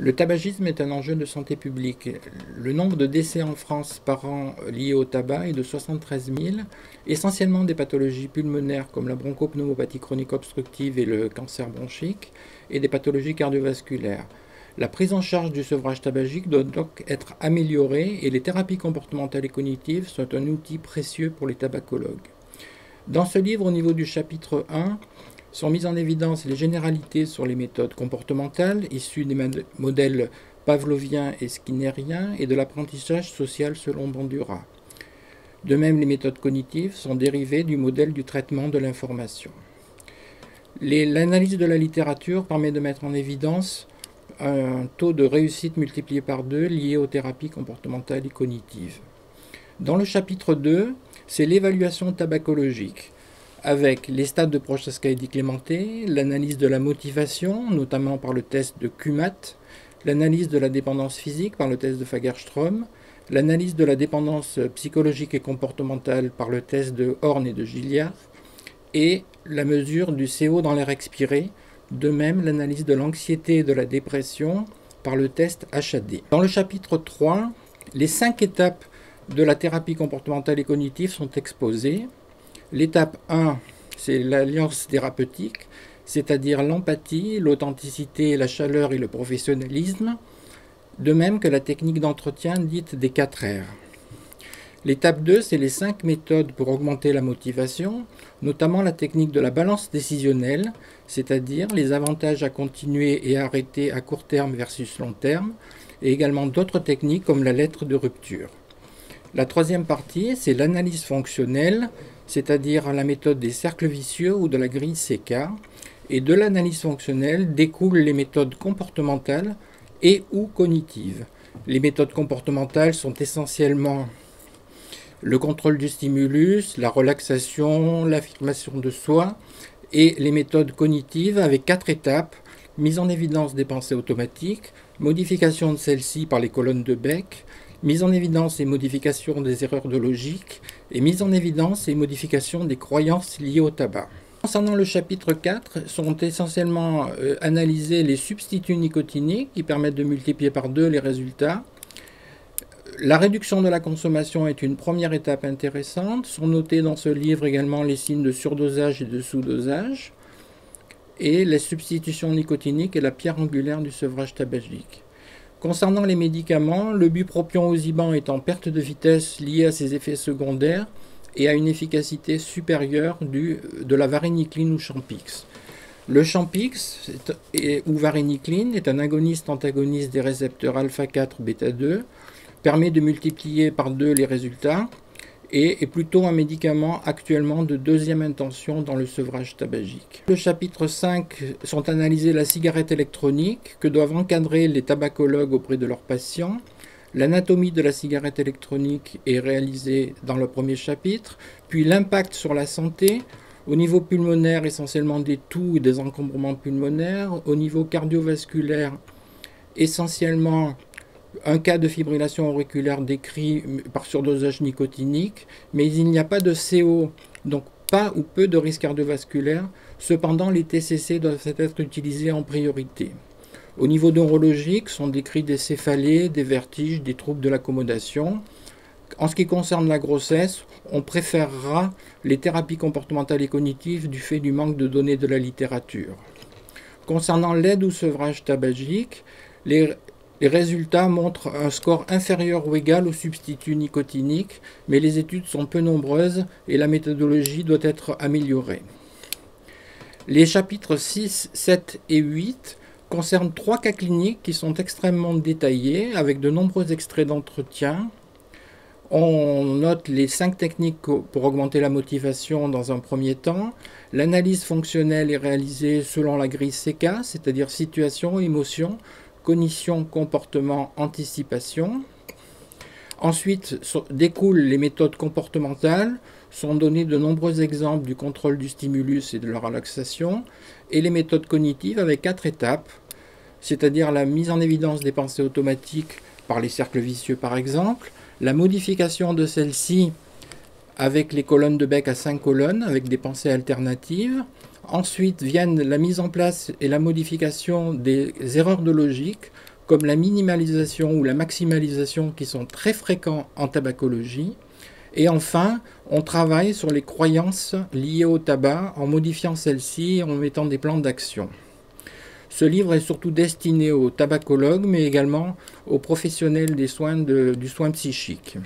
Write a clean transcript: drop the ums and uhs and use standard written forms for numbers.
Le tabagisme est un enjeu de santé publique. Le nombre de décès en France par an liés au tabac est de 73 000, essentiellement des pathologies pulmonaires comme la bronchopneumopathie chronique obstructive et le cancer bronchique, et des pathologies cardiovasculaires. La prise en charge du sevrage tabagique doit donc être améliorée et les thérapies comportementales et cognitives sont un outil précieux pour les tabacologues. Dans ce livre, au niveau du chapitre 1, sont mises en évidence les généralités sur les méthodes comportementales issues des modèles pavloviens et skinnériens et de l'apprentissage social selon Bandura. De même, les méthodes cognitives sont dérivées du modèle du traitement de l'information. L'analyse de la littérature permet de mettre en évidence un taux de réussite multiplié par 2 lié aux thérapies comportementales et cognitives. Dans le chapitre 2, c'est l'évaluation tabacologique, avec les stades de Prochaska-Eddy-Clémenté, l'analyse de la motivation, notamment par le test de Kumat, l'analyse de la dépendance physique par le test de Fagerström, l'analyse de la dépendance psychologique et comportementale par le test de Horn et de Gilliatt, et la mesure du CO dans l'air expiré, de même l'analyse de l'anxiété et de la dépression par le test HAD. Dans le chapitre 3, les 5 étapes de la thérapie comportementale et cognitive sont exposées. L'étape 1, c'est l'alliance thérapeutique, c'est-à-dire l'empathie, l'authenticité, la chaleur et le professionnalisme, de même que la technique d'entretien dite des 4 R. L'étape 2, c'est les 5 méthodes pour augmenter la motivation, notamment la technique de la balance décisionnelle, c'est-à-dire les avantages à continuer et à arrêter à court terme versus long terme, et également d'autres techniques comme la lettre de rupture. La troisième partie, c'est l'analyse fonctionnelle, c'est-à-dire la méthode des cercles vicieux ou de la grille CK. Et de l'analyse fonctionnelle découlent les méthodes comportementales et ou cognitives. Les méthodes comportementales sont essentiellement le contrôle du stimulus, la relaxation, l'affirmation de soi, et les méthodes cognitives avec 4 étapes: mise en évidence des pensées automatiques, modification de celles-ci par les colonnes de Beck, mise en évidence et modification des erreurs de logique, et mise en évidence et modification des croyances liées au tabac. Concernant le chapitre 4, sont essentiellement analysés les substituts nicotiniques qui permettent de multiplier par 2 les résultats. La réduction de la consommation est une première étape intéressante. Sont notés dans ce livre également les signes de surdosage et de sous-dosage. Et la substitution nicotinique est la pierre angulaire du sevrage tabagique. Concernant les médicaments, le bupropion Osiban est en perte de vitesse liée à ses effets secondaires et à une efficacité supérieure de la varenicline ou Champix. Le Champix ou varenicline est un agoniste-antagoniste des récepteurs alpha-4, bêta-2, permet de multiplier par 2 les résultats et est plutôt un médicament actuellement de deuxième intention dans le sevrage tabagique. Le chapitre 5 sont analysés la cigarette électronique que doivent encadrer les tabacologues auprès de leurs patients. L'anatomie de la cigarette électronique est réalisée dans le premier chapitre, puis l'impact sur la santé, au niveau pulmonaire essentiellement des toux et des encombrements pulmonaires, au niveau cardiovasculaire essentiellement un cas de fibrillation auriculaire décrit par surdosage nicotinique, mais il n'y a pas de CO, donc pas ou peu de risque cardiovasculaire. Cependant, les TCC doivent être utilisés en priorité. Au niveau neurologique, sont décrits des céphalées, des vertiges, des troubles de l'accommodation. En ce qui concerne la grossesse, on préférera les thérapies comportementales et cognitives du fait du manque de données de la littérature. Concernant l'aide au sevrage tabagique, les résultats montrent un score inférieur ou égal au substitut nicotinique, mais les études sont peu nombreuses et la méthodologie doit être améliorée. Les chapitres 6, 7 et 8 concernent 3 cas cliniques qui sont extrêmement détaillés, avec de nombreux extraits d'entretien. On note les 5 techniques pour augmenter la motivation dans un premier temps. L'analyse fonctionnelle est réalisée selon la grille CK, c'est-à-dire situation, émotion, cognition, comportement, anticipation. Ensuite découlent les méthodes comportementales, sont donnés de nombreux exemples du contrôle du stimulus et de la relaxation, et les méthodes cognitives avec 4 étapes, c'est-à-dire la mise en évidence des pensées automatiques par les cercles vicieux par exemple, la modification de celles-ci avec les colonnes de Beck à 5 colonnes, avec des pensées alternatives. Ensuite viennent la mise en place et la modification des erreurs de logique, comme la minimalisation ou la maximalisation qui sont très fréquents en tabacologie. Et enfin, on travaille sur les croyances liées au tabac en modifiant celles-ci et en mettant des plans d'action. Ce livre est surtout destiné aux tabacologues, mais également aux professionnels des soins du soin psychique.